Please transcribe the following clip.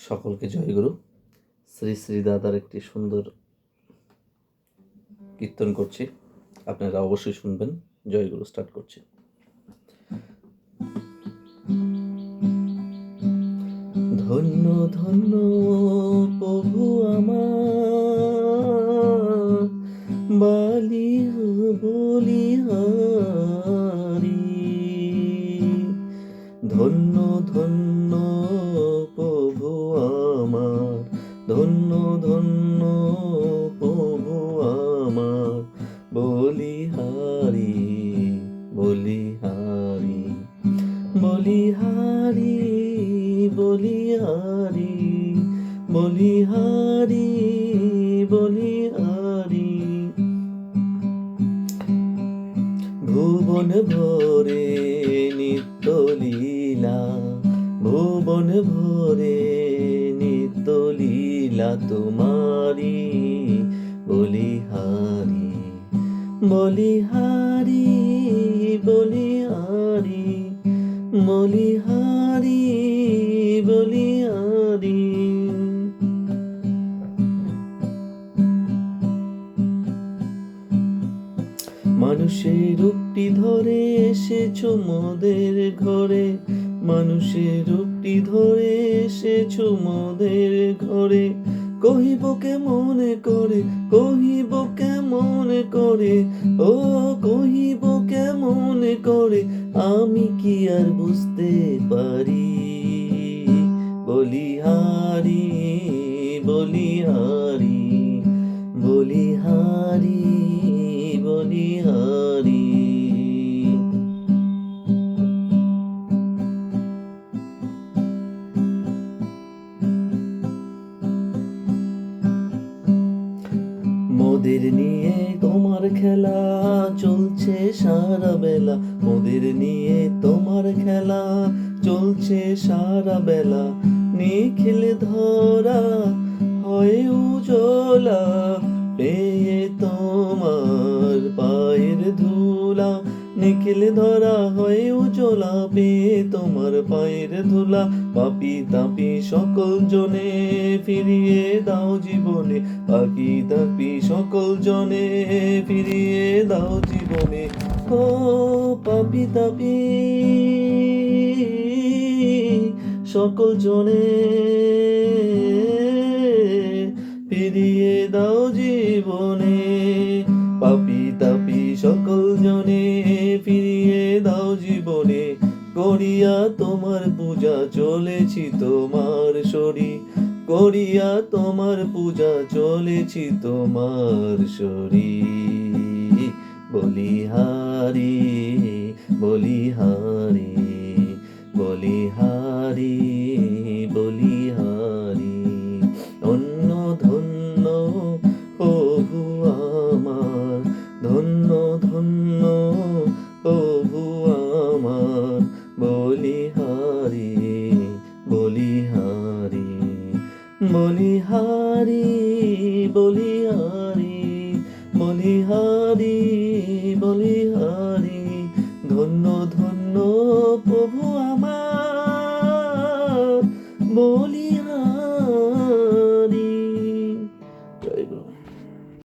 সকলকে জয়গুরু। শ্রী শ্রী দাদার একটি সুন্দর কীর্তন করছি, আপনারা অবশ্যই শুনবেন। জয়গুরু স্টার্ট করছি। ধন্য ধন্য প্রভু আমার, বালিহা বলিহারি। ধন্য ধন্য প্রভু আমার, ধন্য ধন্য প্রভু আমার, বলিহারি বলিহারি বলিহারি বলিহারি বলিহারি বলিহারি। ভুবন ভরে নিত্য লীলা, ভুবন ভরে নিত্য লীলা তোমারি, বলিহারি বলিহারি বলিহারি বলিহারি বলিহারি। মানুষের রূপটি ধরে এসেছো মোদের ঘরে, মানুষের রূপটি ধরে এসেছো মোদের ঘরে। কহিব কেমন করে, কহিব কেমন করে, ও কহিব কেমন করে, আমি কি আর বুঝতে পারি। বলিহারি বলিহারি বলিহারি বলিহারি। মোদের নিয়ে তোমার খেলা চলছে সারা বেলা, মোদের নিয়ে তোমার খেলা চলছে সারা বেলা। নিখিল ধরা হয় উজলা, পেয়ে তোমার পায়ের ধুলা। নিখিল ধরা হয় উজলা, পেয়ে তোমার পায়ের ধুলা। পাপি তাপি সকল জনে ফিরিয়ে দাও জীবনে, পাপি তাপি সকল জনে ফিরিয়ে দাও জীবনে। ও পাপি তাপি সকল জনে ফিরিয়ে দাও জীবনে, পাপি তাপি সকল জনে ফিরিয়ে দাও জীবনে। করিয়া তোমার পূজা চলেছি তোমার শরী, করিয়া তোমার পূজা চলেছি তোমার শরী। বলিহারি বলিহারি বলিহারি বলিহারি। ধন্য ধন্য প্রভু আমার, ধন্য ধন্য প্রভু আমার, বলিহারি বলিহারি বলিহারি বলিহারি বলিহারি।